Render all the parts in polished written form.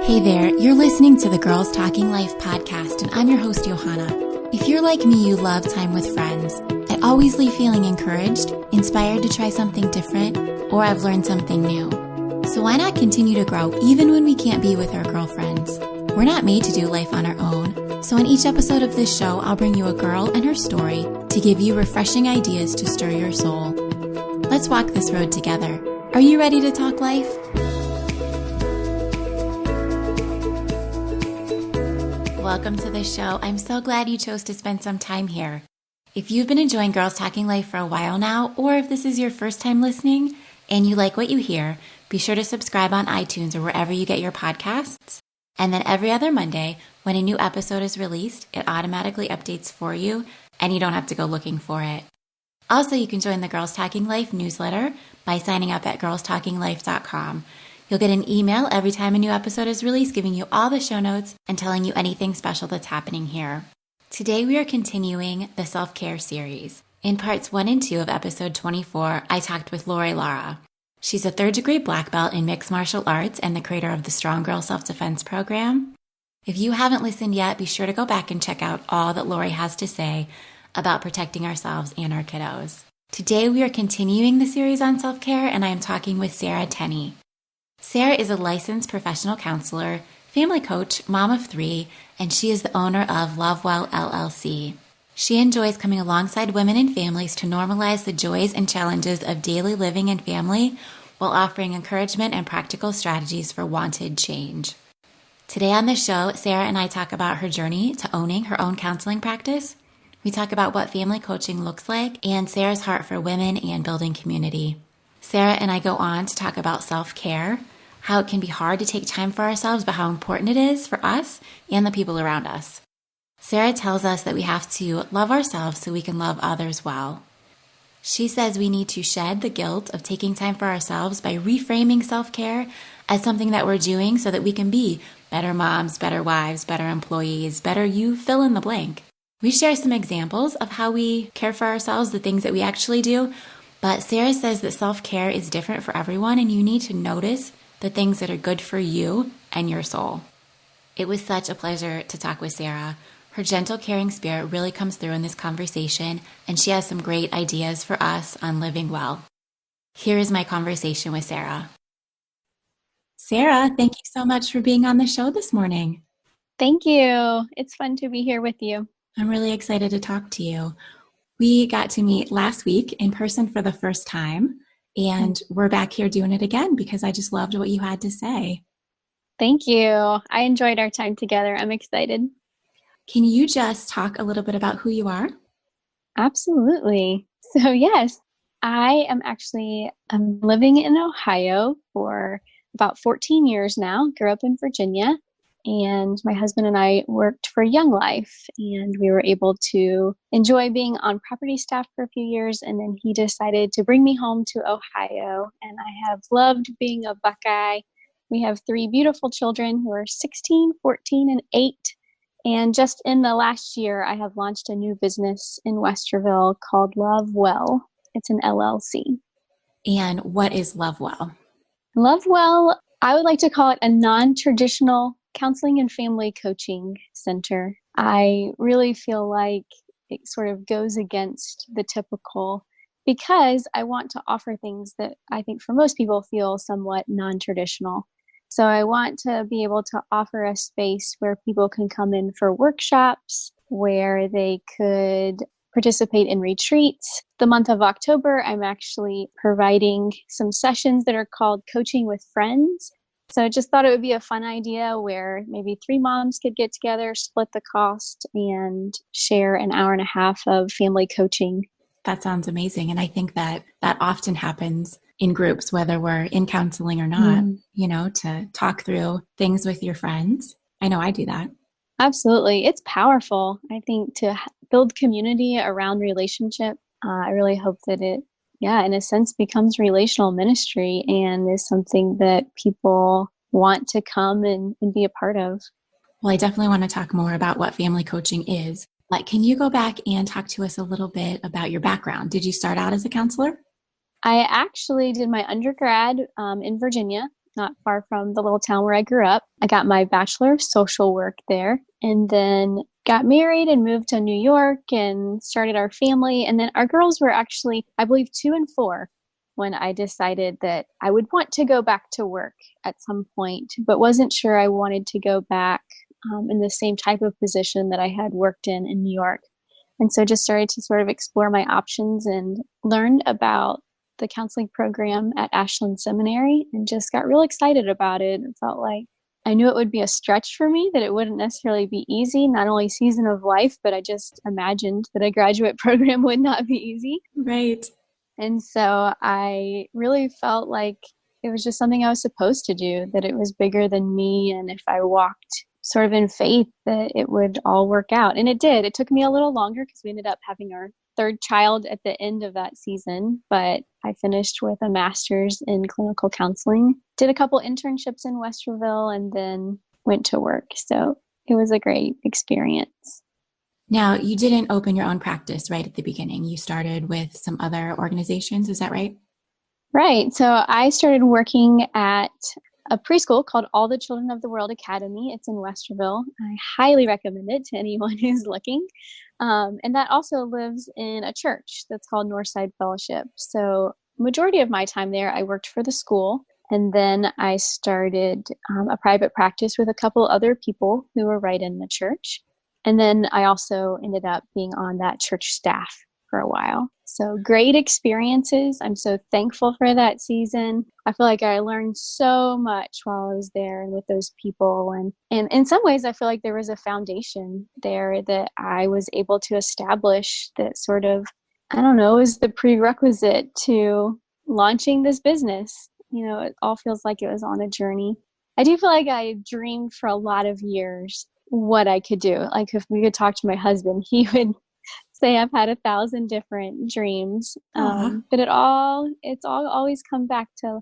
Hey there, you're listening to the Girls Talking Life podcast, and I'm your host, Johanna. If you're like me, you love time with friends. I always leave feeling encouraged, inspired to try something different, or I've learned something new. So why not continue to grow even when we can't be with our girlfriends? We're not made to do life on our own. So in each episode of this show, I'll bring you a girl and her story to give you refreshing ideas to stir your soul. Let's walk this road together. Are you ready to talk life? Welcome to the show. I'm so glad you chose to spend some time here. If you've been enjoying Girls Talking Life for a while now, or if this is your first time listening and you like what you hear, be sure to subscribe on iTunes or wherever you get your podcasts. And then every other Monday, when a new episode is released, it automatically updates for you and you don't have to go looking for it. Also, you can join the Girls Talking Life newsletter by signing up at girlstalkinglife.com. You'll get an email every time a new episode is released, giving you all the show notes and telling you anything special that's happening here. Today, we are continuing the self-care series. In parts 1 and 2 of episode 24, I talked with Lori Lara. She's a 3rd-degree black belt in mixed martial arts and the creator of the Strong Girl Self-Defense program. If you haven't listened yet, be sure to go back and check out all that Lori has to say about protecting ourselves and our kiddos. Today, we are continuing the series on self-care, and I am talking with Sarah Tenney. Sarah is a licensed professional counselor, family coach, mom of 3, and she is the owner of Love Well LLC. She enjoys coming alongside women and families to normalize the joys and challenges of daily living and family while offering encouragement and practical strategies for wanted change. Today on the show, Sarah and I talk about her journey to owning her own counseling practice. We talk about what family coaching looks like and Sarah's heart for women and building community. Sarah and I go on to talk about self-care, how it can be hard to take time for ourselves, but how important it is for us and the people around us. Sarah tells us that we have to love ourselves so we can love others well. She says we need to shed the guilt of taking time for ourselves by reframing self-care as something that we're doing so that we can be better moms, better wives, better employees, better you fill in the blank. We share some examples of how we care for ourselves, the things that we actually do, but Sarah says that self-care is different for everyone and you need to notice the things that are good for you and your soul. It was such a pleasure to talk with Sarah. Her gentle, caring spirit really comes through in this conversation, and she has some great ideas for us on living well. Here is my conversation with Sarah. Sarah, thank you so much for being on the show this morning. Thank you. It's fun to be here with you. I'm really excited to talk to you. We got to meet last week in person for the first time, and we're back here doing it again because I just loved what you had to say. Thank you. I enjoyed our time together. I'm excited. Can you just talk a little bit about who you are? Absolutely. So yes, I'm living in Ohio for about 14 years now. Grew up in Virginia, and my husband and I worked for Young Life, and we were able to enjoy being on property staff for a few years, and then he decided to bring me home to Ohio, and I have loved being a Buckeye. We have 3 beautiful children who are 16, 14, and 8, and just in the last year, I have launched a new business in Westerville called Love Well. It's an LLC. And what is Love Well? Love Well, I would like to call it a non-traditional counseling and family coaching center. I really feel like it sort of goes against the typical because I want to offer things that I think for most people feel somewhat non-traditional. So I want to be able to offer a space where people can come in for workshops, where they could participate in retreats. The month of October, I'm actually providing some sessions that are called Coaching with Friends. So I just thought it would be a fun idea where maybe 3 moms could get together, split the cost, and share an hour and a half of family coaching. That sounds amazing. And I think that often happens in groups, whether we're in counseling or not, to talk through things with your friends. I know I do that. Absolutely. It's powerful. I think to build community around relationship, I really hope that it, in a sense, becomes relational ministry and is something that people want to come and be a part of. Well, I definitely want to talk more about what family coaching is. Like, can you go back and talk to us a little bit about your background? Did you start out as a counselor? I actually did my undergrad in Virginia, not far from the little town where I grew up. I got my Bachelor of Social Work there, and then got married and moved to New York and started our family. And then our girls were actually, I believe, 2 and 4 when I decided that I would want to go back to work at some point, but wasn't sure I wanted to go back in the same type of position that I had worked in New York. And so just started to sort of explore my options and learned about the counseling program at Ashland Seminary and just got real excited about it and felt like I knew it would be a stretch for me, that it wouldn't necessarily be easy, not only season of life, but I just imagined that a graduate program would not be easy. Right. And so I really felt like it was just something I was supposed to do, that it was bigger than me. And if I walked sort of in faith, that it would all work out. And it did. It took me a little longer because we ended up having our 3rd child at the end of that season, but I finished with a master's in clinical counseling, did a couple internships in Westerville, and then went to work. So it was a great experience. Now, you didn't open your own practice right at the beginning. You started with some other organizations. Is that right? Right. So I started working at a preschool called All the Children of the World Academy. It's in Westerville. I highly recommend it to anyone who's looking. And that also lives in a church that's called Northside Fellowship. So majority of my time there, I worked for the school. And then I started a private practice with a couple other people who were right in the church. And then I also ended up being on that church staff for a while. So great experiences. I'm so thankful for that season. I feel like I learned so much while I was there and with those people. And in some ways, I feel like there was a foundation there that I was able to establish that sort of, I don't know, is the prerequisite to launching this business. You know, it all feels like it was on a journey. I do feel like I dreamed for a lot of years what I could do. Like if we could talk to my husband, he would say I've had 1,000 different dreams. But it's all always come back to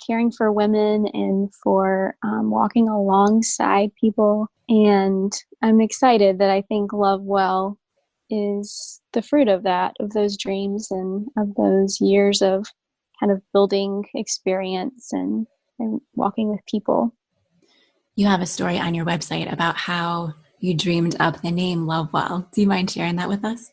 caring for women and for walking alongside people. And I'm excited that I think Love Well is the fruit of that, of those dreams and of those years of kind of building experience and walking with people. You have a story on your website about how you dreamed up the name Love Well. Do you mind sharing that with us?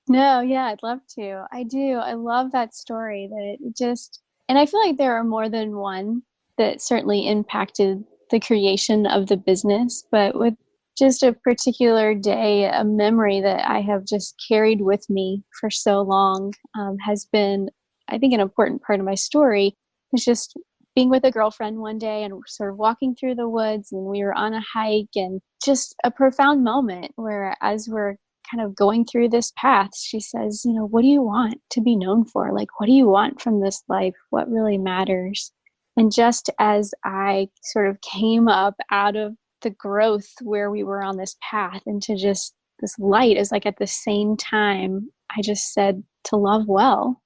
No, yeah, I'd love to. I do. I love that story that it just, and I feel like there are more than one that certainly impacted the creation of the business, but with just a particular day, a memory that I have just carried with me for so long has been, I think, an important part of my story. Is just being with a girlfriend one day and sort of walking through the woods, and we were on a hike, and just a profound moment where as we're kind of going through this path, she says, you know, what do you want to be known for? Like, what do you want from this life? What really matters? And just as I sort of came up out of the growth where we were on this path into just this light, is like at the same time, I just said to love well.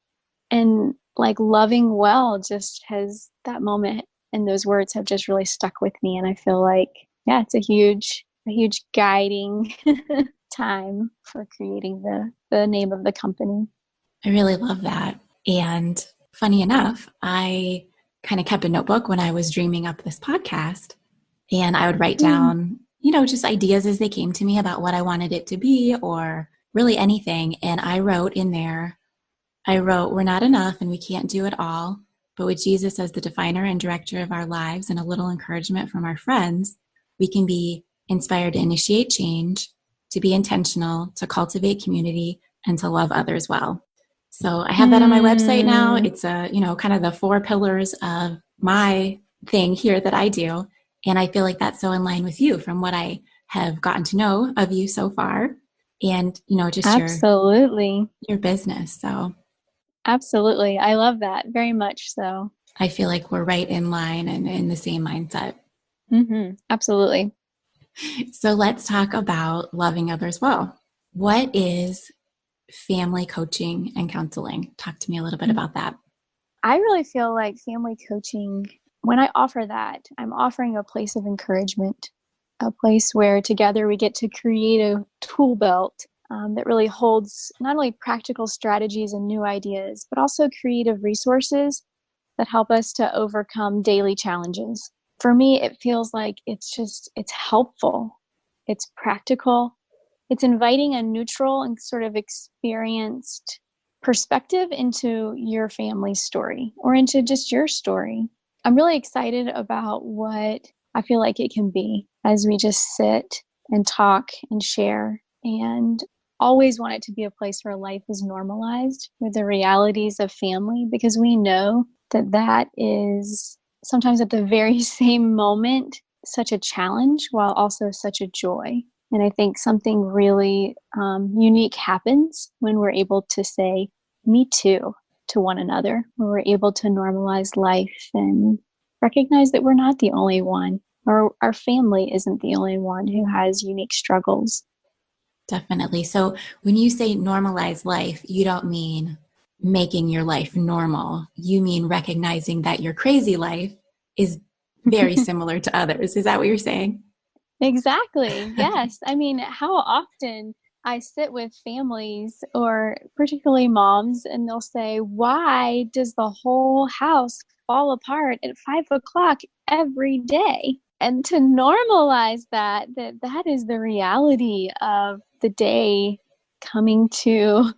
And like loving well just has, that moment and those words have just really stuck with me. And I feel like, yeah, it's a huge guiding time for creating the name of the company. I really love that. And funny enough, I kind of kept a notebook when I was dreaming up this podcast, and I would write down, you know, just ideas as they came to me about what I wanted it to be or really anything. And I wrote in there, we're not enough and we can't do it all, but with Jesus as the definer and director of our lives and a little encouragement from our friends, we can be inspired to initiate change, to be intentional, to cultivate community, and to love others well. So I have that on my website now. It's kind of the 4 pillars of my thing here that I do. And I feel like that's so in line with you from what I have gotten to know of you so far. And, you know, just absolutely your business. So absolutely. I love that very much. So I feel like we're right in line and in the same mindset. Mm-hmm. Absolutely. So let's talk about loving others well. What is family coaching and counseling? Talk to me a little bit about that. I really feel like family coaching, when I offer that, I'm offering a place of encouragement, a place where together we get to create a tool belt that really holds not only practical strategies and new ideas, but also creative resources that help us to overcome daily challenges. For me, it feels like it's helpful, it's practical, it's inviting a neutral and sort of experienced perspective into your family's story or into just your story. I'm really excited about what I feel like it can be as we just sit and talk and share, and always want it to be a place where life is normalized with the realities of family, because we know that that is sometimes at the very same moment such a challenge while also such a joy. And I think something really unique happens when we're able to say, me too, to one another, when we're able to normalize life and recognize that we're not the only one, or our family isn't the only one who has unique struggles. Definitely. So when you say normalize life, you don't mean making your life normal. You mean recognizing that your crazy life is very similar to others. Is that what you're saying? Exactly. Yes. I mean, how often I sit with families, or particularly moms, and they'll say, why does the whole house fall apart at 5 o'clock every day? And to normalize that is the reality of the day coming to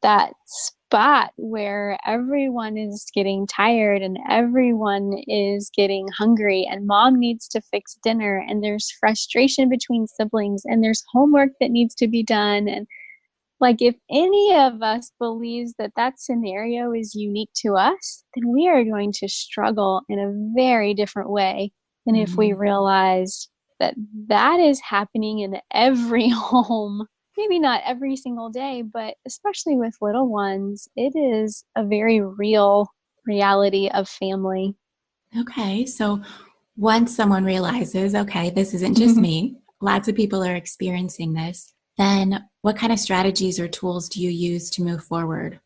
that spot where everyone is getting tired and everyone is getting hungry, and mom needs to fix dinner, and there's frustration between siblings, and there's homework that needs to be done. And like, if any of us believes that that scenario is unique to us, then we are going to struggle in a very different way than if we realize that that is happening in every home. Maybe not every single day, but especially with little ones, it is a very real reality of family. Okay. So once someone realizes, okay, this isn't just me, lots of people are experiencing this, then what kind of strategies or tools do you use to move forward?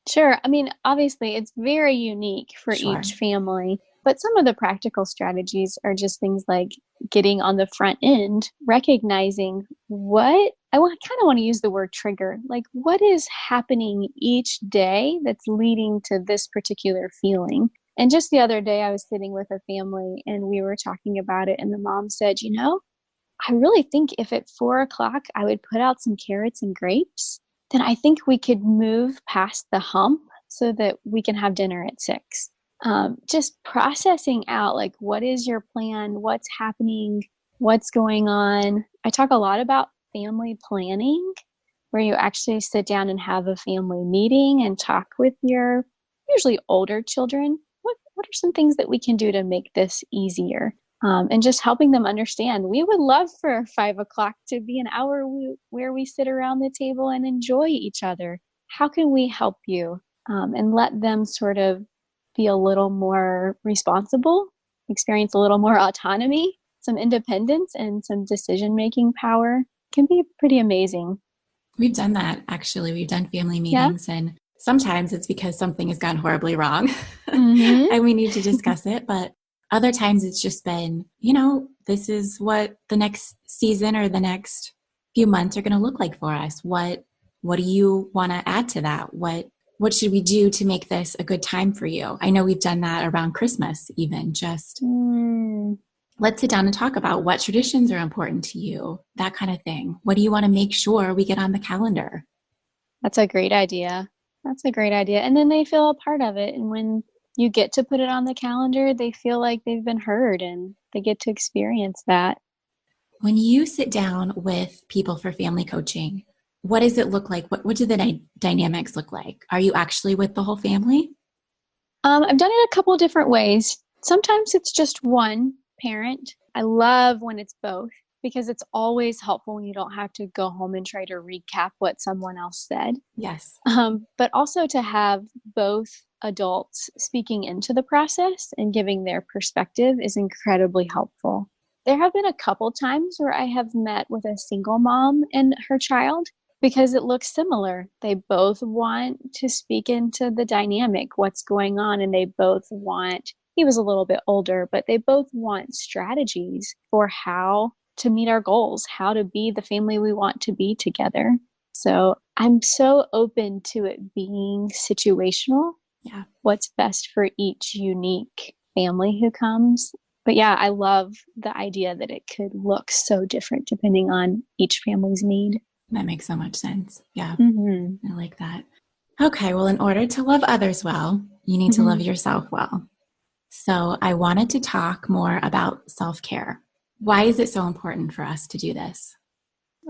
Sure. I mean, obviously, it's very unique for Sure. each family, but some of the practical strategies are just things like getting on the front end, recognizing what I kind of want to use the word trigger, like what is happening each day that's leading to this particular feeling. And just the other day, I was sitting with a family and we were talking about it, and the mom said, I really think if at 4 o'clock I would put out some carrots and grapes, then I think we could move past the hump so that we can have dinner at 6. Just processing out, like, what is your plan? What's happening? What's going on? I talk a lot about family planning, where you actually sit down and have a family meeting and talk with your usually older children. What are some things that we can do to make this easier? And just helping them understand, we would love for 5 o'clock to be an hour where we sit around the table and enjoy each other. How can we help you? And let them sort of be a little more responsible, experience a little more autonomy, some independence, and some decision-making power. Can be pretty amazing. We've done that, actually. We've done family Yeah. meetings, and sometimes it's because something has gone horribly wrong Mm-hmm. and we need to discuss it. But other times it's just been, this is what the next season or the next few months are going to look like for us. What do you want to add to that? What should we do to make this a good time for you? I know we've done that around Christmas, even just let's sit down and talk about what traditions are important to you, that kind of thing. What do you want to make sure we get on the calendar? That's a great idea. That's a great idea. And then they feel a part of it. And when you get to put it on the calendar, they feel like they've been heard and they get to experience that. When you sit down with people for family coaching, what does it look like? What do the dynamics look like? Are you actually with the whole family? I've done it a couple of different ways. Sometimes it's just one parent. I love when it's both, because it's always helpful when you don't have to go home and try to recap what someone else said. Yes. But also to have both adults speaking into the process and giving their perspective is incredibly helpful. There have been a couple times where I have met with a single mom and her child, because it looks similar. They both want to speak into the dynamic, what's going on, and they both want, he was a little bit older, but they both want strategies for how to meet our goals, how to be the family we want to be together. So I'm so open to it being situational Yeah. what's best for each unique family who comes. But yeah, I love the idea that it could look so different depending on each family's need. That makes so much sense. Yeah. Mm-hmm. I like that. Okay. Well, in order to love others well, you need to love yourself well. So I wanted to talk more about self-care. Why is it so important for us to do this?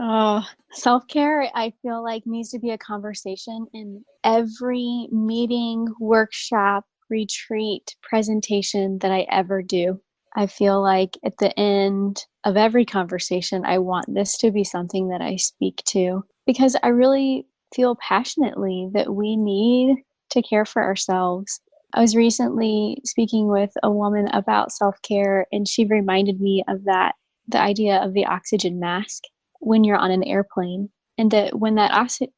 Oh, self-care, I feel like needs to be a conversation in every meeting, workshop, retreat, presentation that I ever do. I feel like at the end of every conversation, I want this to be something that I speak to because I really feel passionately that we need to care for ourselves. I was recently speaking with a woman about self-care, and she reminded me of that, the idea of the oxygen mask when you're on an airplane, and that when that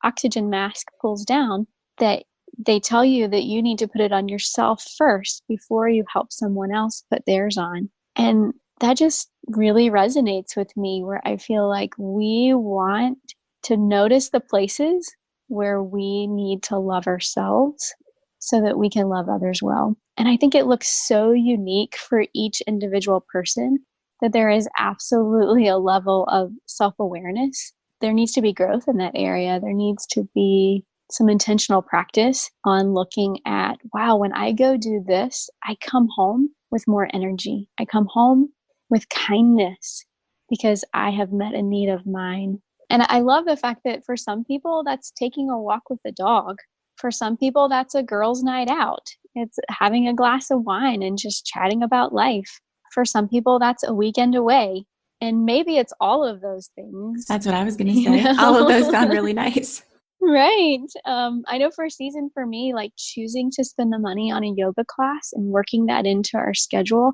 oxygen mask pulls down, that they tell you that you need to put it on yourself first before you help someone else put theirs on. And that just really resonates with me, where I feel like we want to notice the places where we need to love ourselves so that we can love others well. And I think it looks so unique for each individual person that there is absolutely a level of self-awareness. There needs to be growth in that area. There needs to be some intentional practice on looking at, wow, when I go do this, I come home with more energy. I come home with kindness because I have met a need of mine. And I love the fact that for some people, that's taking a walk with the dog. For some people, that's a girls' night out. It's having a glass of wine and just chatting about life. For some people, that's a weekend away. And maybe it's all of those things. That's what I was going to say. All of those sound really nice. Right. I know for a season for me, like choosing to spend the money on a yoga class and working that into our schedule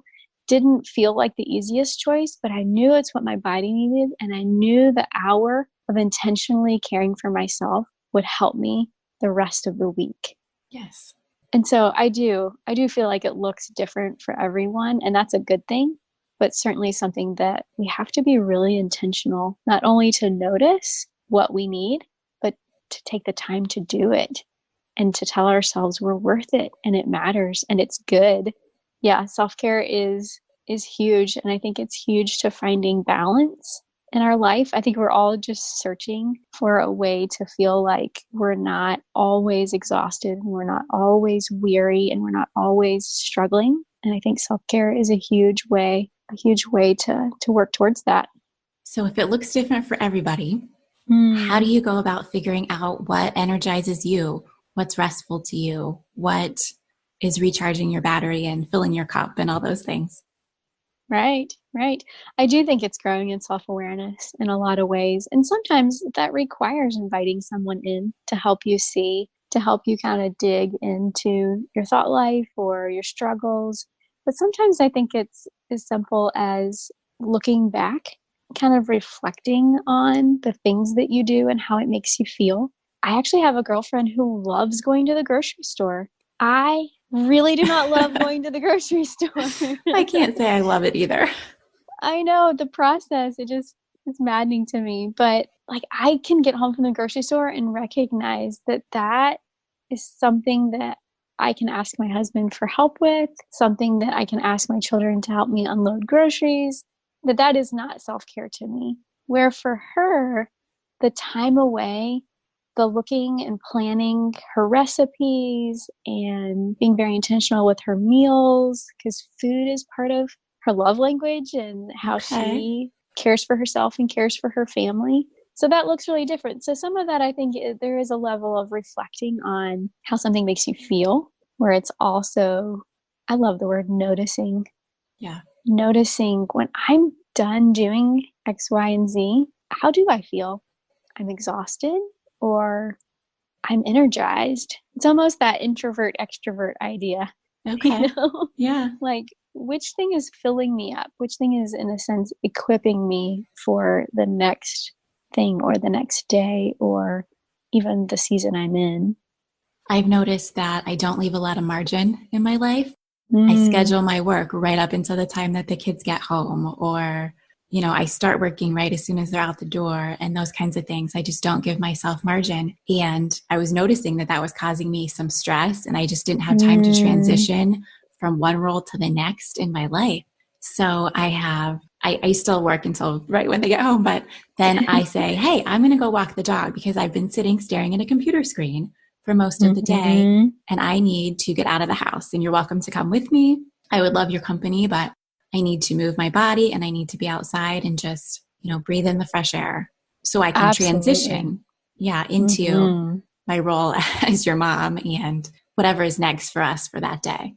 didn't feel like the easiest choice, but I knew it's what my body needed. And I knew the hour of intentionally caring for myself would help me the rest of the week. Yes. And so I do feel like it looks different for everyone, and that's a good thing, but certainly something that we have to be really intentional, not only to notice what we need, but to take the time to do it and to tell ourselves we're worth it and it matters and it's good. Yeah, self-care is huge, and I think it's huge to finding balance in our life. I think we're all just searching for a way to feel like we're not always exhausted and we're not always weary and we're not always struggling. And I think self-care is a huge way to work towards that. So if it looks different for everybody, how do you go about figuring out what energizes you? What's restful to you? What is recharging your battery and filling your cup and all those things? Right. I do think it's growing in self-awareness in a lot of ways. And sometimes that requires inviting someone in to help you see, to help you kind of dig into your thought life or your struggles. But sometimes I think it's as simple as looking back, kind of reflecting on the things that you do and how it makes you feel. I actually have a girlfriend who loves going to the grocery store. I really do not love going to the grocery store. I can't say I love it either. I know the process, it's maddening to me, but like I can get home from the grocery store and recognize that that is something that I can ask my husband for help with, something that I can ask my children to help me unload groceries, that is not self-care to me. Where for her, the time away, the looking and planning her recipes and being very intentional with her meals, because food is part of her love language and how she cares for herself and cares for her family. So that looks really different. So some of that, I think there is a level of reflecting on how something makes you feel, where it's also, I love the word noticing. Yeah. Noticing when I'm done doing X, Y, and Z, how do I feel? I'm exhausted or I'm energized. It's almost that introvert extrovert idea. Okay. You know? Yeah. Like, which thing is filling me up? Which thing is, in a sense, equipping me for the next thing or the next day or even the season I'm in? I've noticed that I don't leave a lot of margin in my life. I schedule my work right up until the time that the kids get home, or I start working right as soon as they're out the door and those kinds of things. I just don't give myself margin. And I was noticing that was causing me some stress, and I just didn't have time to transition from one role to the next in my life. So I still work until right when they get home, but then I say, hey, I'm going to go walk the dog because I've been sitting staring at a computer screen for most of the day, and I need to get out of the house, and you're welcome to come with me. I would love your company, but I need to move my body and I need to be outside and just, breathe in the fresh air so I can transition, into my role as your mom and whatever is next for us for that day.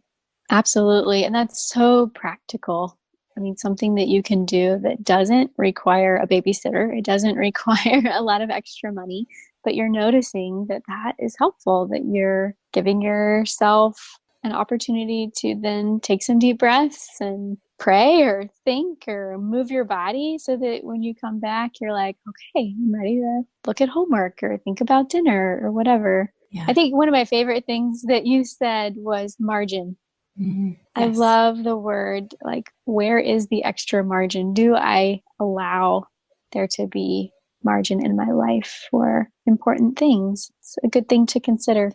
Absolutely. And that's so practical. I mean, something that you can do that doesn't require a babysitter. It doesn't require a lot of extra money, but you're noticing that is helpful, that you're giving yourself an opportunity to then take some deep breaths and pray or think or move your body so that when you come back, you're like, okay, I'm ready to look at homework or think about dinner or whatever. Yeah. I think one of my favorite things that you said was margin. Mm-hmm. Yes. I love the word, like, where is the extra margin? Do I allow there to be margin in my life for important things? It's a good thing to consider.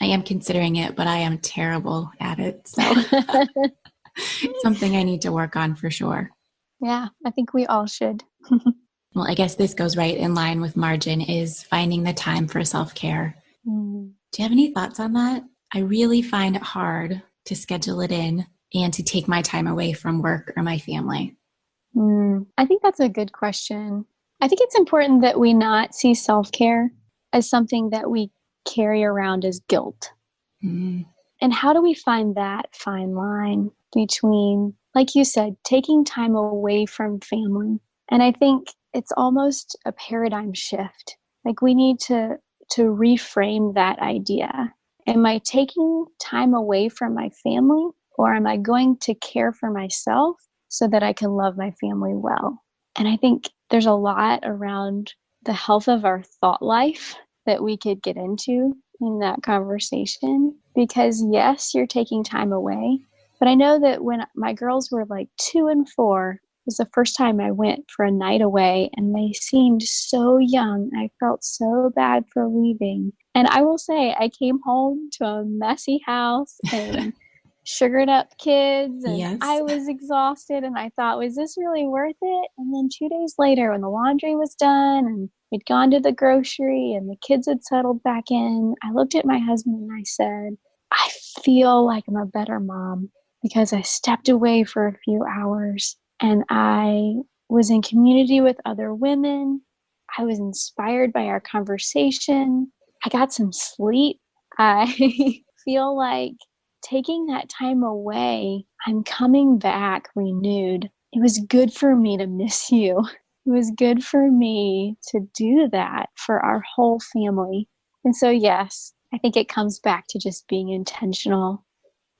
I am considering it, but I am terrible at it. So it's something I need to work on for sure. Yeah, I think we all should. Well, I guess this goes right in line with margin, is finding the time for self-care. Do you have any thoughts on that? I really find it hard to schedule it in and to take my time away from work or my family. I think that's a good question. I think it's important that we not see self-care as something that we carry around as guilt. And how do we find that fine line between, like you said, taking time away from family? And I think it's almost a paradigm shift. Like, we need to reframe that idea. Am I taking time away from my family, or am I going to care for myself so that I can love my family well? And I think there's a lot around the health of our thought life that we could get into in that conversation, because yes, you're taking time away. But I know that when my girls were like 2 and 4, it was the first time I went for a night away, and they seemed so young. I felt so bad for leaving. And I will say, I came home to a messy house and sugared up kids, and yes. I was exhausted, and I thought, was this really worth it? And then 2 days later, when the laundry was done and we'd gone to the grocery and the kids had settled back in, I looked at my husband and I said, I feel like I'm a better mom because I stepped away for a few hours and I was in community with other women. I was inspired by our conversation. I got some sleep. I feel like taking that time away, I'm coming back renewed. It was good for me to miss you. It was good for me to do that for our whole family. And so, yes, I think it comes back to just being intentional,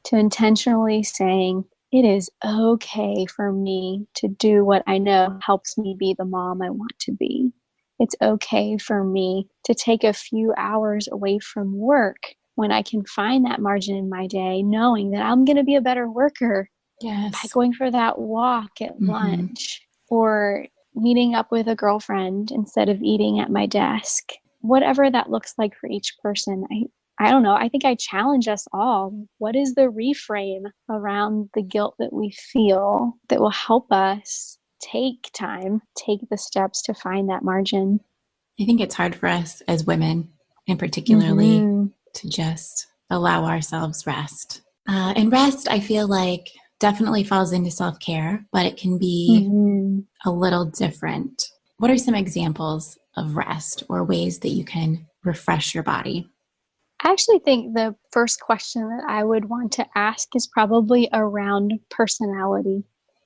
to intentionally saying, it is okay for me to do what I know helps me be the mom I want to be. It's okay for me to take a few hours away from work when I can find that margin in my day, knowing that I'm going to be a better worker by going for that walk at lunch, or meeting up with a girlfriend instead of eating at my desk. Whatever that looks like for each person. I don't know. I think I challenge us all. What is the reframe around the guilt that we feel that will help us take time, take the steps to find that margin? I think it's hard for us as women, and particularly to just allow ourselves rest. And rest, I feel like, definitely falls into self-care, but it can be a little different. What are some examples of rest or ways that you can refresh your body? I actually think the first question that I would want to ask is probably around personality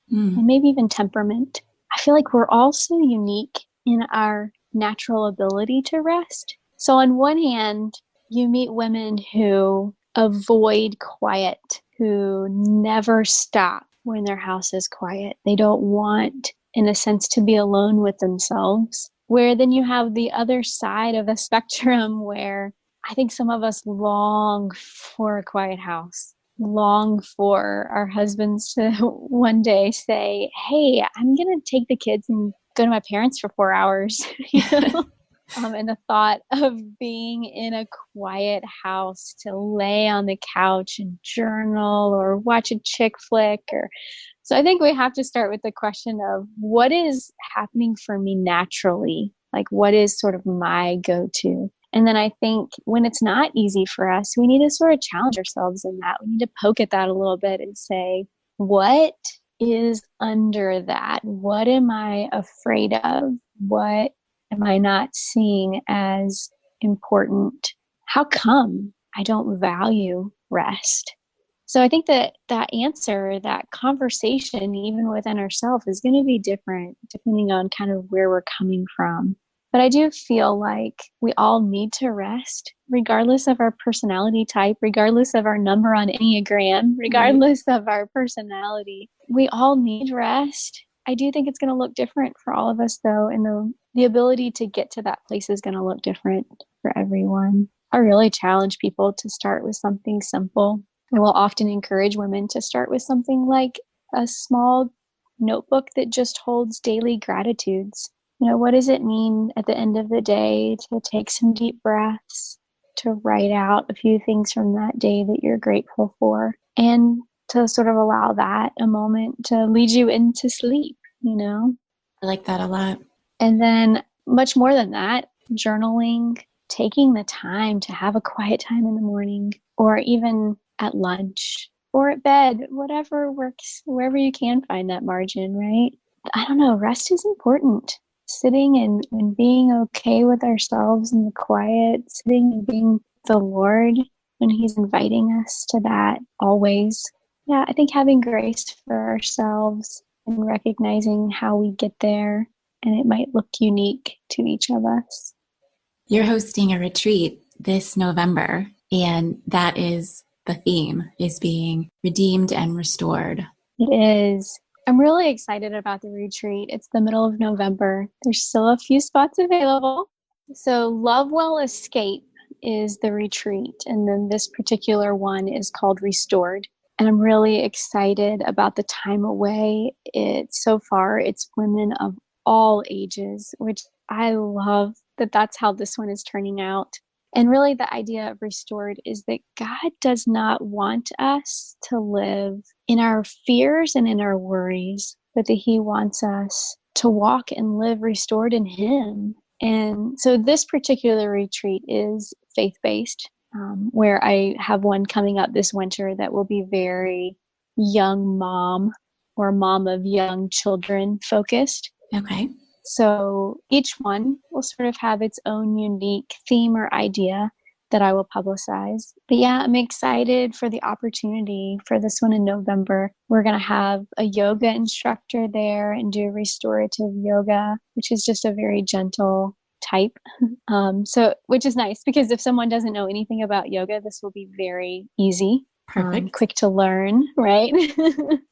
and maybe even temperament. I feel like we're all so unique in our natural ability to rest. So on one hand, you meet women who avoid quiet, who never stop when their house is quiet. They don't want, in a sense, to be alone with themselves. Where then you have the other side of the spectrum where I think some of us long for a quiet house. long for our husbands to one day say, hey, I'm going to take the kids and go to my parents for 4 hours. And the thought of being in a quiet house to lay on the couch and journal or watch a chick flick. So I think we have to start with the question of what is happening for me naturally? Like, what is sort of my go-to? And then I think when it's not easy for us, we need to sort of challenge ourselves in that. We need to poke at that a little bit and say, what is under that? What am I afraid of? What am I not seeing as important? How come I don't value rest? So I think that answer, that conversation, even within ourselves, is going to be different depending on kind of where we're coming from. But I do feel like we all need to rest, regardless of our personality type, regardless of our number on Enneagram, regardless of our personality. We all need rest. I do think it's going to look different for all of us, though, and the ability to get to that place is going to look different for everyone. I really challenge people to start with something simple. I will often encourage women to start with something like a small notebook that just holds daily gratitudes. What does it mean at the end of the day to take some deep breaths, to write out a few things from that day that you're grateful for, and to sort of allow that a moment to lead you into sleep, I like that a lot. And then much more than that, journaling, taking the time to have a quiet time in the morning, or even at lunch or at bed, whatever works, wherever you can find that margin, right? I don't know, rest is important. Sitting and being okay with ourselves in the quiet, sitting and being the Lord when He's inviting us to that always. Yeah, I think having grace for ourselves and recognizing how we get there, and it might look unique to each of us. You're hosting a retreat this November, and that is the theme, is being redeemed and restored. It is. I'm really excited about the retreat. It's the middle of November. There's still a few spots available. So Lovewell Escape is the retreat. And then this particular one is called Restored. And I'm really excited about the time away. So far, it's women of all ages, which I love that's how this one is turning out. And really the idea of restored is that God does not want us to live in our fears and in our worries, but that He wants us to walk and live restored in Him. And so this particular retreat is faith-based, where I have one coming up this winter that will be very young mom or mom of young children focused. Okay. So each one will sort of have its own unique theme or idea that I will publicize. But yeah, I'm excited for the opportunity for this one in November. We're going to have a yoga instructor there and do restorative yoga, which is just a very gentle type. Which is nice because if someone doesn't know anything about yoga, this will be very easy. Perfect. Quick to learn, right?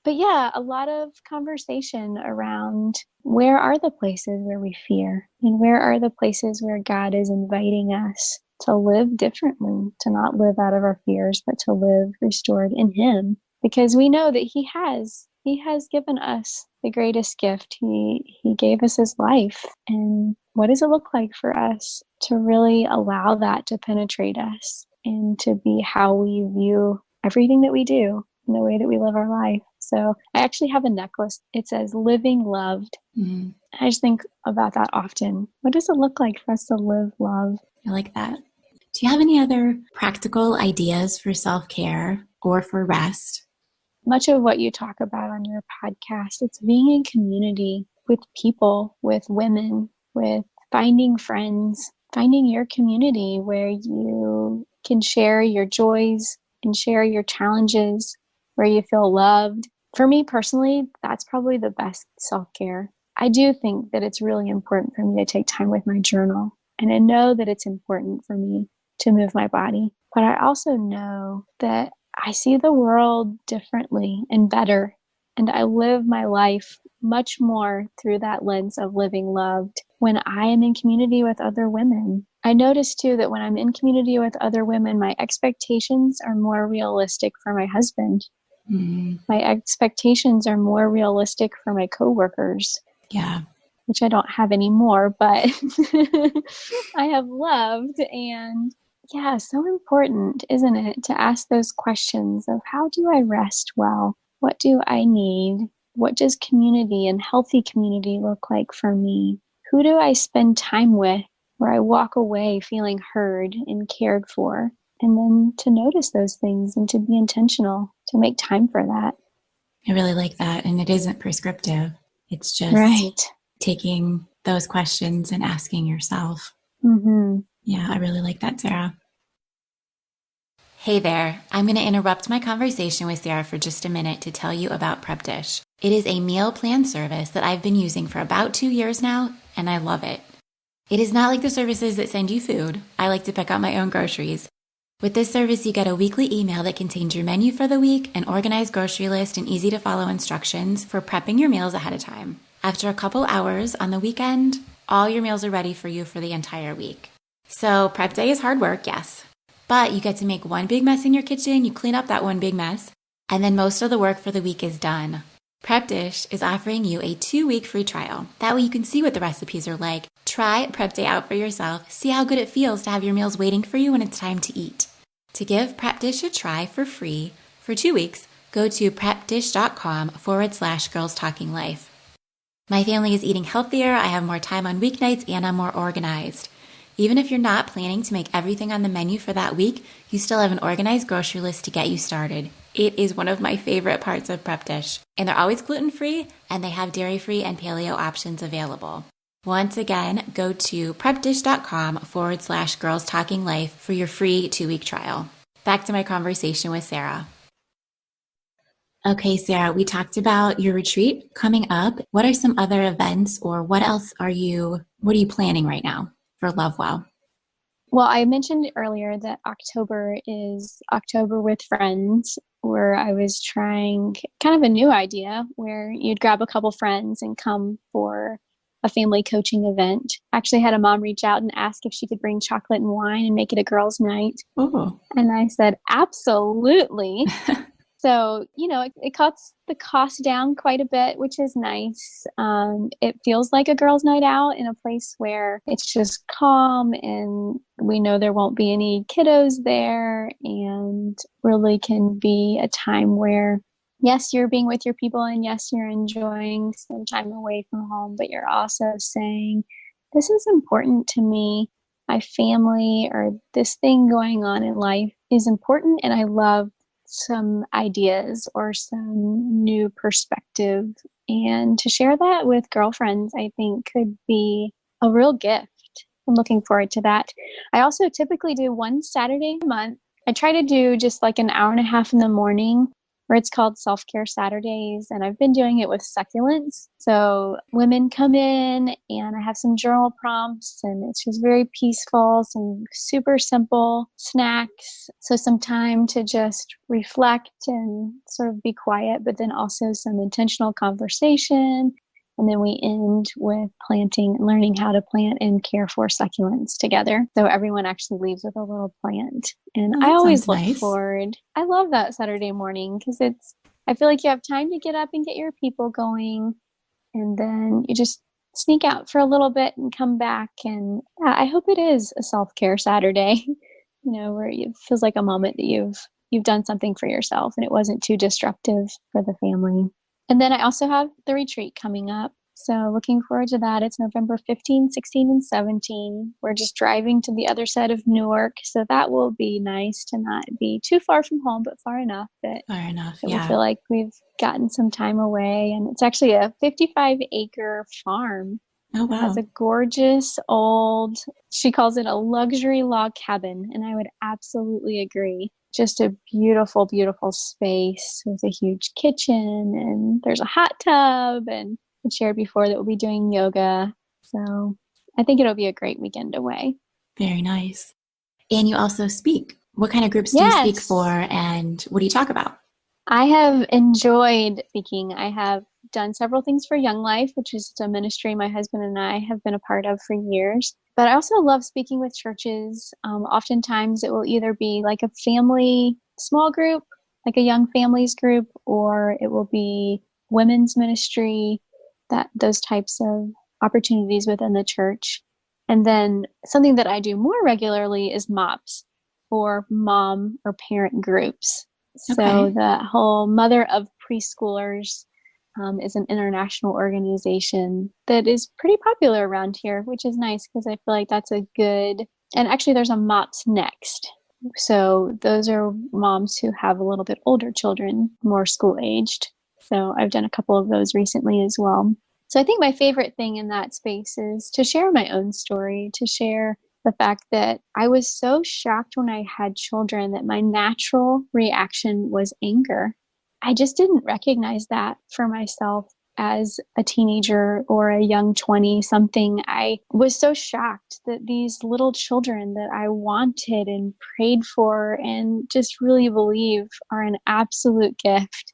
But yeah, a lot of conversation around where are the places where we fear and where are the places where God is inviting us to live differently, to not live out of our fears, but to live restored in Him. Because we know that He has given us the greatest gift. He gave us His life. And what does it look like for us to really allow that to penetrate us and to be how we view everything that we do and the way that we live our life? So I actually have a necklace. It says living loved. Mm-hmm. I just think about that often. What does it look like for us to live love? I like that. Do you have any other practical ideas for self-care or for rest? Much of what you talk about on your podcast, it's being in community with people, with women, with finding friends, finding your community where you can share your joys and share your challenges, where you feel loved. For me personally, that's probably the best self-care. I do think that it's really important for me to take time with my journal. And I know that it's important for me to move my body. But I also know that I see the world differently and better. And I live my life much more through that lens of living loved when I am in community with other women. I notice too that when I'm in community with other women, my expectations are more realistic for my husband. Mm-hmm. My expectations are more realistic for my coworkers. Yeah. Which I don't have anymore, but I have loved. And yeah, so important, isn't it, to ask those questions of how do I rest well? What do I need? What does community and healthy community look like for me? Who do I spend time with where I walk away feeling heard and cared for? And then to notice those things and to be intentional, to make time for that. I really like that. And it isn't prescriptive. It's just taking those questions and asking yourself. Mm-hmm. Yeah, I really like that, Sarah. Hey there. I'm going to interrupt my conversation with Sarah for just a minute to tell you about Prep Dish. It is a meal plan service that I've been using for about 2 years now, and I love it. It is not like the services that send you food. I like to pick out my own groceries. With this service, you get a weekly email that contains your menu for the week, an organized grocery list, and easy-to-follow instructions for prepping your meals ahead of time. After a couple hours on the weekend, all your meals are ready for you for the entire week. So prep day is hard work, yes. But you get to make one big mess in your kitchen, you clean up that one big mess, and then most of the work for the week is done. Prep Dish is offering you a 2-week free trial. That way you can see what the recipes are like. Try Prep Day out for yourself. See how good it feels to have your meals waiting for you when it's time to eat. To give Prep Dish a try for free for 2 weeks, go to prepdish.com/girlstalkinglife. My family is eating healthier, I have more time on weeknights, and I'm more organized. Even if you're not planning to make everything on the menu for that week, you still have an organized grocery list to get you started. It is one of my favorite parts of Prep Dish. And they're always gluten-free, and they have dairy-free and paleo options available. Once again, go to prepdish.com/girlstalkinglife for your free 2-week trial. Back to my conversation with Sarah. Okay, Sarah, we talked about your retreat coming up. What are some other events, or what are you planning right now for Love Well? Well, I mentioned earlier that October is October with Friends, where I was trying kind of a new idea where you'd grab a couple friends and come for a family coaching event. Actually had a mom reach out and ask if she could bring chocolate and wine and make it a girls' night. Oh. And I said, absolutely. So, it cuts the cost down quite a bit, which is nice. It feels like a girls' night out in a place where it's just calm and we know there won't be any kiddos there, and really can be a time where, yes, you're being with your people and yes, you're enjoying some time away from home, but you're also saying, this is important to me. My family or this thing going on in life is important, and I love some ideas or some new perspective. And to share that with girlfriends, I think could be a real gift. I'm looking forward to that. I also typically do one Saturday a month. I try to do just like an hour and a half in the morning, where it's called Self-Care Saturdays. And I've been doing it with succulents. So women come in and I have some journal prompts, and it's just very peaceful, some super simple snacks. So some time to just reflect and sort of be quiet, but then also some intentional conversation. And then we end with learning how to plant and care for succulents together. So everyone actually leaves with a little plant. And I always look forward. I love that Saturday morning because I feel like you have time to get up and get your people going. And then you just sneak out for a little bit and come back. And yeah, I hope it is a self-care Saturday, where it feels like a moment that you've done something for yourself and it wasn't too disruptive for the family. And then I also have the retreat coming up. So looking forward to that. It's November 15, 16, and 17. We're just driving to the other side of Newark. So that will be nice to not be too far from home, but far enough that we feel like we've gotten some time away. And it's actually a 55-acre farm. Oh, wow. It has a gorgeous old, she calls it a luxury log cabin. And I would absolutely agree. Just a beautiful, beautiful space with a huge kitchen, and there's a hot tub, and I shared before that we'll be doing yoga. So I think it'll be a great weekend away. Very nice. And you also speak. What kind of groups do you speak for, and what do you talk about? I have enjoyed speaking. I have done several things for Young Life, which is a ministry my husband and I have been a part of for years. But I also love speaking with churches. Oftentimes it will either be like a family small group, like a young families group, or it will be women's ministry, that those types of opportunities within the church. And then something that I do more regularly is MOPS, or mom or parent groups. So Okay. the whole Mother of Preschoolers is an international organization that is pretty popular around here, which is nice because I feel like that's a good, and actually there's a MOPS Next. So those are moms who have a little bit older children, more school aged. So I've done a couple of those recently as well. So I think my favorite thing in that space is to share my own story, to share the fact that I was so shocked when I had children that my natural reaction was anger. I just didn't recognize that for myself as a teenager or a young 20 something. I was so shocked that these little children that I wanted and prayed for and just really believe are an absolute gift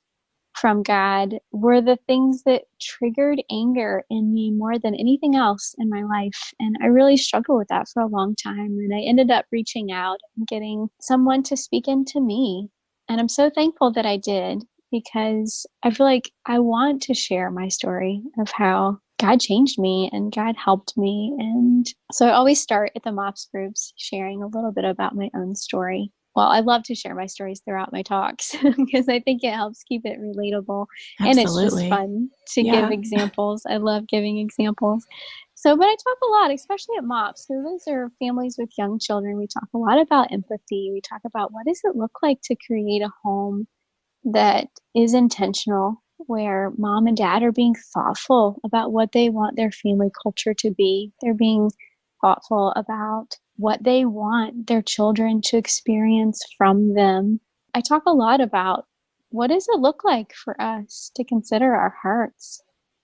from God were the things that triggered anger in me more than anything else in my life. And I really struggled with that for a long time. And I ended up reaching out and getting someone to speak into me. And I'm so thankful that I did, because I feel like I want to share my story of how God changed me and God helped me. And so I always start at the MOPS groups sharing a little bit about my own story. Well, I love to share my stories throughout my talks because I think it helps keep it relatable. And it's just Absolutely. fun to give Yeah. examples. I love giving examples. So, but I talk a lot, especially at MOPS, because those are families with young children. We talk a lot about empathy. We talk about what does it look like to create a home that is intentional, where mom and dad are being thoughtful about what they want their family culture to be. They're being thoughtful about what they want their children to experience from them. I talk a lot about what does it look like for us to consider our hearts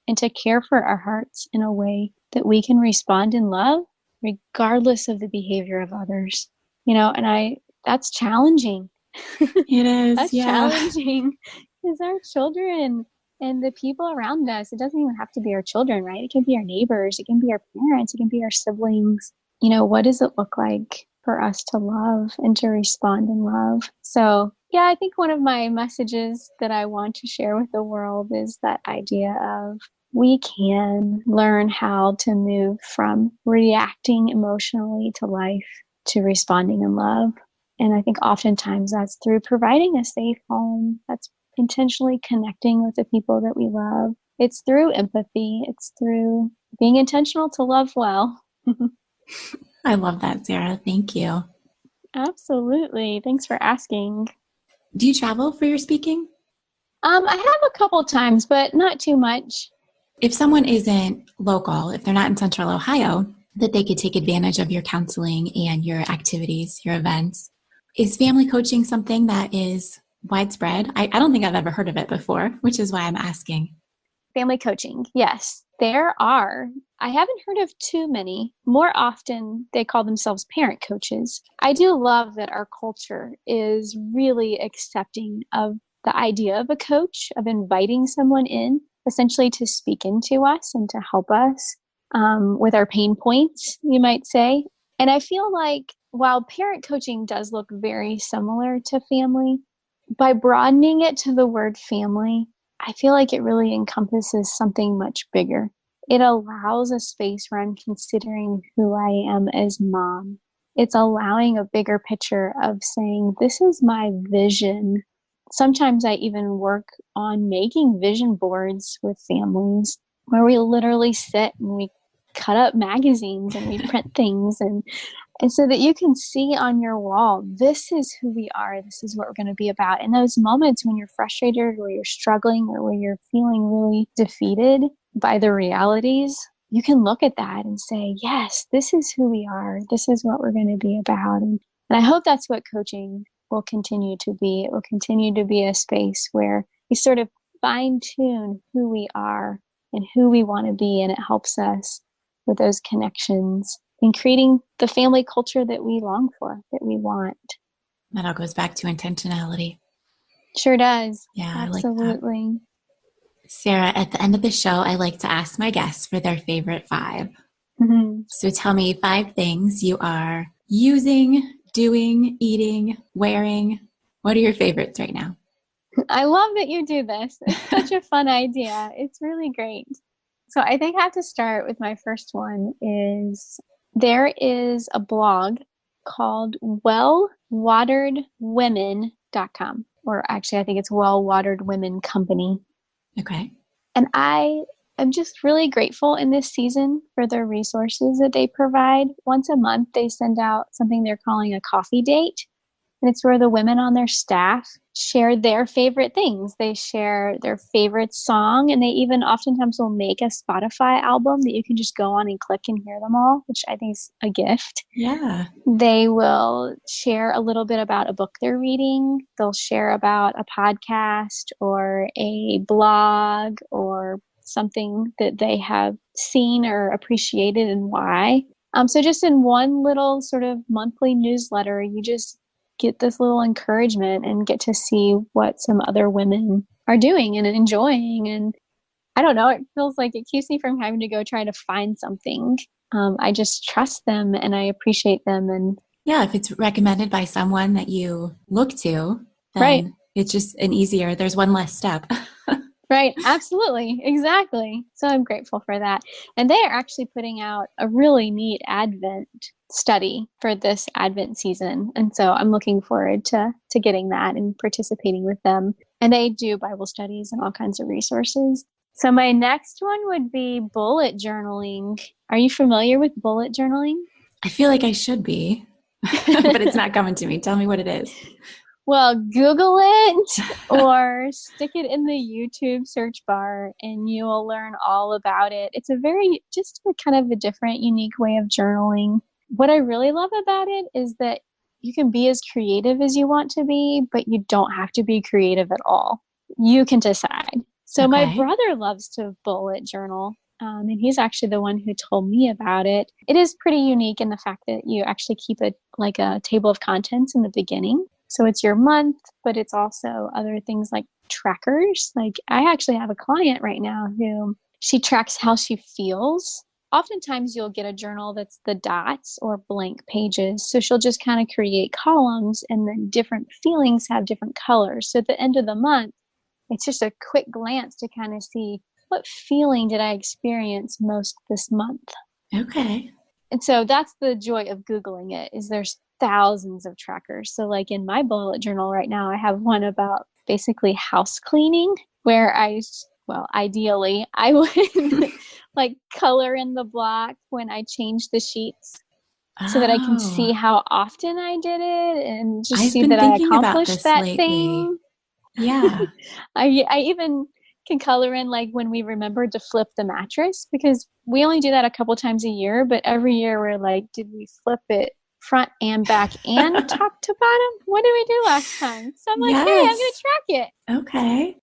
and to care for our hearts in a way that we can respond in love regardless of the behavior of others. And that's challenging. It is. That's Yeah. challenging because our children and the people around us, it doesn't even have to be our children, right? It can be our neighbors, it can be our parents, it can be our siblings. What does it look like for us to love and to respond in love? So, yeah, I think one of my messages that I want to share with the world is that idea of we can learn how to move from reacting emotionally to life to responding in love. And I think oftentimes that's through providing a safe home, that's intentionally connecting with the people that we love. It's through empathy. It's through being intentional to love well. I love that, Sarah. Thank you. Absolutely. Thanks for asking. Do you travel for your speaking? I have a couple times, but not too much. If someone isn't local, if they're not in Central Ohio, that they could take advantage of your counseling and your activities, your events. Is family coaching something that is widespread? I don't think I've ever heard of it before, which is why I'm asking. Family coaching. Yes, there are. I haven't heard of too many. More often, they call themselves parent coaches. I do love that our culture is really accepting of the idea of a coach, of inviting someone in, essentially to speak into us and to help us with our pain points, you might say. And I feel like while parent coaching does look very similar to family, by broadening it to the word family, I feel like it really encompasses something much bigger. It allows a space where I'm considering who I am as mom. It's allowing a bigger picture of saying, this is my vision. Sometimes I even work on making vision boards with families where we literally sit and we cut up magazines and we print things and so that you can see on your wall, this is who we are. This is what we're going to be about. In those moments when you're frustrated or you're struggling or when you're feeling really defeated by the realities, you can look at that and say, yes, this is who we are. This is what we're going to be about. And I hope that's what coaching will continue to be. It will continue to be a space where we sort of fine tune who we are and who we want to be. And it helps us with those connections in creating the family culture that we long for, that we want. That all goes back to intentionality. Sure does. Yeah, I like that. Absolutely. Sarah, at the end of the show, I like to ask my guests for their favorite five. Mhm. So tell me five things you are using, doing, eating, wearing. What are your favorites right now? I love that you do this. It's such a fun idea. It's really great. So I think I have to start with my first one is there is a blog called wellwateredwomen.com, or actually I think it's Well Watered Women Company. Okay. And I am just really grateful in this season for the resources that they provide. Once a month, they send out something they're calling a coffee date. And it's where the women on their staff share their favorite things. They share their favorite song, and they even oftentimes will make a Spotify album that you can just go on and click and hear them all, which I think is a gift. Yeah. They will share a little bit about a book they're reading. They'll share about a podcast or a blog or something that they have seen or appreciated and why. So just in one little sort of monthly newsletter, you just get this little encouragement and get to see what some other women are doing and enjoying. And I don't know, it feels like it keeps me from having to go try to find something. I just trust them and I appreciate them. And Yeah, if it's recommended by someone that you look to, then right, it's just there's one less step. right, absolutely, exactly. So I'm grateful for that. And they are actually putting out a really neat Advent study for this Advent season. And so I'm looking forward to getting that and participating with them. And they do Bible studies and all kinds of resources. So my next one would be bullet journaling. Are you familiar with bullet journaling? I feel like I should be, but it's not coming to me. Tell me what it is. Well, Google it or stick it in the YouTube search bar and you will learn all about it. It's just a kind of a different, unique way of journaling. What I really love about it is that you can be as creative as you want to be, but you don't have to be creative at all. You can decide. So my Okay. brother loves to bullet journal. And he's actually the one who told me about it. It is pretty unique in the fact that you actually keep it like a table of contents in the beginning. So it's your month, but it's also other things like trackers. Like I actually have a client right now who she tracks how she feels. Oftentimes you'll get a journal that's the dots or blank pages. So she'll just kind of create columns and then different feelings have different colors. So at the end of the month, it's just a quick glance to kind of see what feeling did I experience most this month. Okay. And so that's the joy of Googling it is there's thousands of trackers. So like in my bullet journal right now, I have one about basically house cleaning where ideally I would like color in the block when I change the sheets so that I can see Oh, how often I did it and just I've see been that I thinking about accomplished this that lately. thing. Yeah. I even can color in like when we remembered to flip the mattress because we only do that a couple times a year, but every year we're like, did we flip it front and back and top to bottom? What did we do last time? So I'm like, hey, I'm going to Yes. track it. Okay.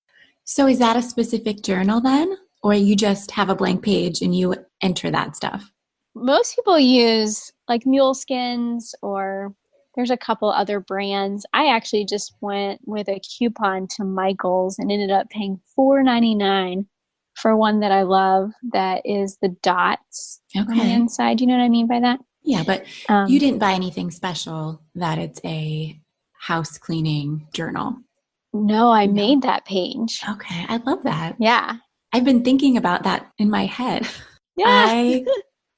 So is that a specific journal then? Or you just have a blank page and you enter that stuff? Most people use like Muleskins or there's a couple other brands. I actually just went with a coupon to Michael's and ended up paying $4.99 for one that I love that is the dots on the Okay. inside. You know what I mean by that? Yeah, but you didn't buy anything special that it's a house cleaning journal. No, I No. made that page. Okay. I love that. Yeah. I've been thinking about that in my head. Yeah. I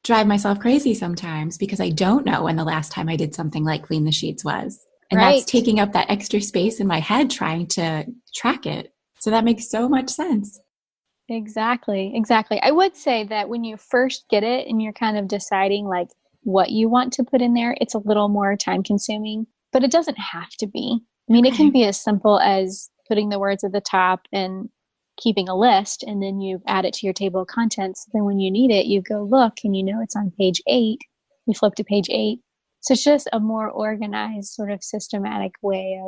drive myself crazy sometimes because I don't know when the last time I did something like clean the sheets was. And that's Right. taking up that extra space in my head trying to track it. So that makes so much sense. Exactly. Exactly. I would say that when you first get it and you're kind of deciding like what you want to put in there, it's a little more time consuming, but it doesn't have to be. I mean, it can Okay. be as simple as putting the words at the top and keeping a list, and then you add it to your table of contents. Then when you need it, you go look and you know it's on page 8. You flip to page 8. So it's just a more organized, sort of systematic way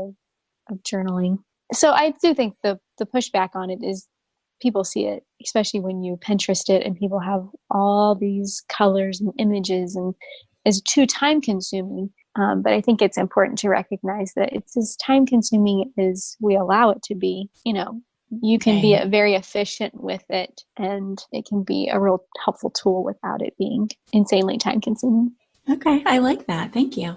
of journaling. So I do think the pushback on it is people see it, especially when you Pinterest it and people have all these colors and images and it's too time consuming. But I think it's important to recognize that it's as time consuming as we allow it to be. You can be very efficient with it, and it can be a real helpful tool without it being insanely time consuming. Okay, I like that. Thank you.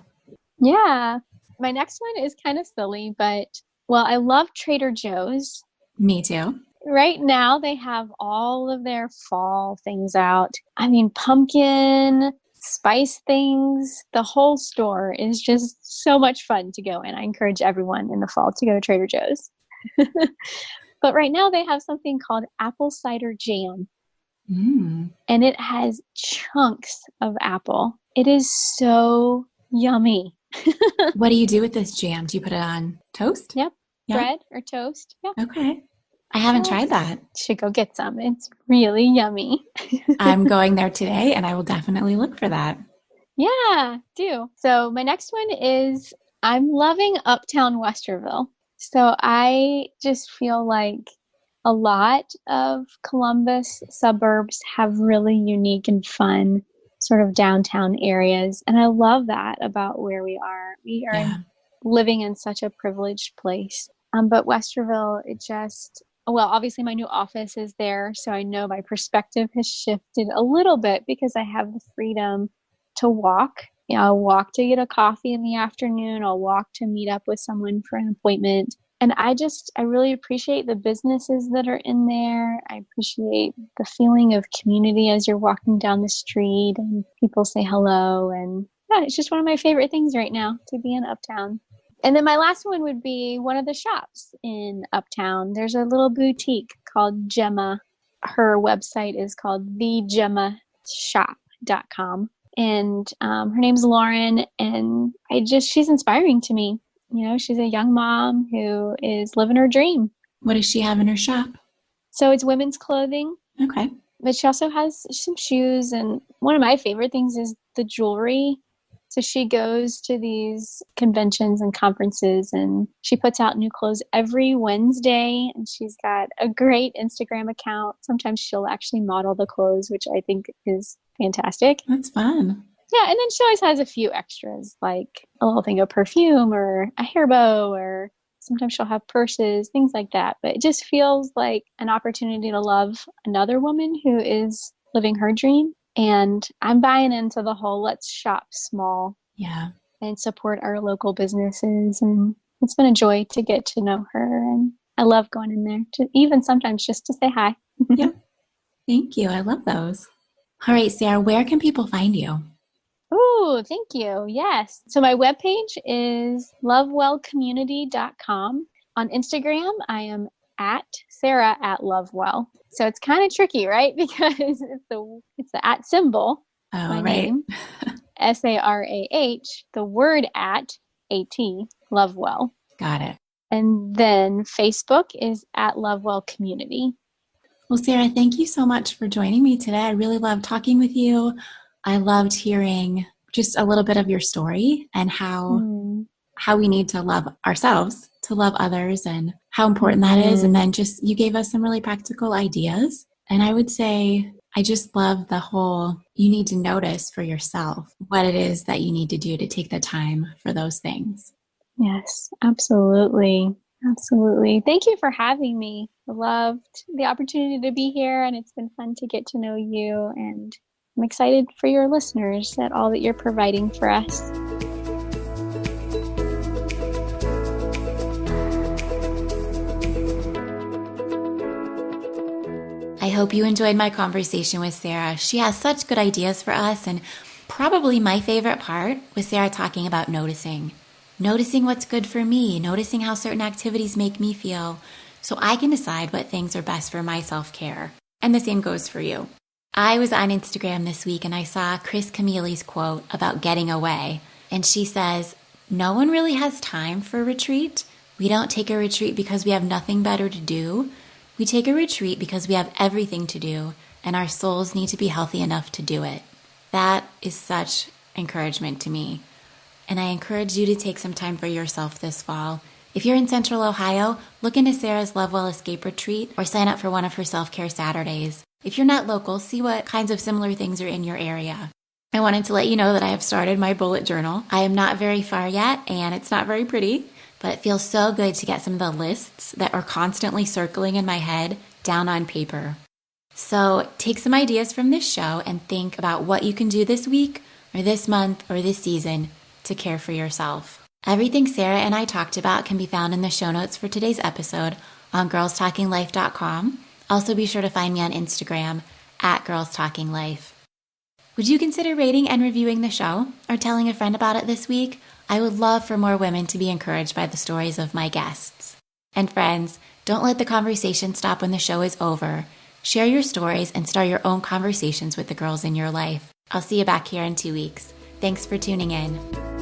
Yeah. My next one is kind of silly, but I love Trader Joe's. Me too. Right now, they have all of their fall things out. I mean, pumpkin, spice things. The whole store is just so much fun to go in. I encourage everyone in the fall to go to Trader Joe's. But right now, they have something called apple cider jam. And it has chunks of apple. It is so yummy. What do you do with this jam? Do you put it on toast? Yep. Bread or toast. Yep. Okay. I haven't tried that. Should go get some. It's really yummy. I'm going there today, and I will definitely look for that. Yeah, do. So my next one is I'm loving Uptown Westerville. So I just feel like a lot of Columbus suburbs have really unique and fun sort of downtown areas. And I love that about where we are. We are living in such a privileged place. But Westerville, obviously my new office is there. So I know my perspective has shifted a little bit because I have the freedom to walk. I'll walk to get a coffee in the afternoon. I'll walk to meet up with someone for an appointment. And I really appreciate the businesses that are in there. I appreciate the feeling of community as you're walking down the street and people say hello. And it's just one of my favorite things right now to be in Uptown. And then my last one would be one of the shops in Uptown. There's a little boutique called Gemma. Her website is called thegemmashop.com. And her name's Lauren, and she's inspiring to me. She's a young mom who is living her dream. What does she have in her shop? So it's women's clothing. Okay. But she also has some shoes, and one of my favorite things is the jewelry. So she goes to these conventions and conferences, and she puts out new clothes every Wednesday, and she's got a great Instagram account. Sometimes she'll actually model the clothes, which I think is fantastic. That's fun. Yeah, and then she always has a few extras, like a little thing of perfume or a hair bow, or sometimes she'll have purses, things like that. But it just feels like an opportunity to love another woman who is living her dream. And I'm buying into the whole let's shop small and support our local businesses. And it's been a joy to get to know her. And I love going in there, even sometimes just to say hi. Yeah. Thank you. I love those. All right, Sarah, where can people find you? Oh, thank you. Yes. So my webpage is lovewellcommunity.com. On Instagram, I am at Sarah at Lovewell. So it's kind of tricky, right? Because it's the at symbol, my name, SARAH, the word at Lovewell. Got it. And then Facebook is at Lovewell Community. Well, Sarah, thank you so much for joining me today. I really loved talking with you. I loved hearing just a little bit of your story and how we need to love ourselves, to love others, and how important that is. And then you gave us some really practical ideas. And I would say I just love the whole, you need to notice for yourself what it is that you need to do to take the time for those things. Yes, absolutely. Absolutely. Thank you for having me. I loved the opportunity to be here, and it's been fun to get to know you. And I'm excited for your listeners at all that you're providing for us. I hope you enjoyed my conversation with Sarah. She has such good ideas for us, and probably my favorite part was Sarah talking about noticing. Noticing what's good for me, noticing how certain activities make me feel, so I can decide what things are best for my self-care. And the same goes for you. I was on Instagram this week and I saw Chris Camille's quote about getting away. And she says, "No one really has time for a retreat. We don't take a retreat because we have nothing better to do. We take a retreat because we have everything to do, and our souls need to be healthy enough to do it." That is such encouragement to me. And I encourage you to take some time for yourself this fall. If you're in Central Ohio, look into Sarah's Lovewell Escape Retreat or sign up for one of her self-care Saturdays. If you're not local, see what kinds of similar things are in your area. I wanted to let you know that I have started my bullet journal. I am not very far yet, and it's not very pretty, but it feels so good to get some of the lists that are constantly circling in my head down on paper. So take some ideas from this show and think about what you can do this week or this month or this season to care for yourself. Everything Sarah and I talked about can be found in the show notes for today's episode on girlstalkinglife.com. Also be sure to find me on Instagram at girlstalkinglife. Would you consider rating and reviewing the show or telling a friend about it this week? I would love for more women to be encouraged by the stories of my guests. And friends, don't let the conversation stop when the show is over. Share your stories and start your own conversations with the girls in your life. I'll see you back here in 2 weeks. Thanks for tuning in.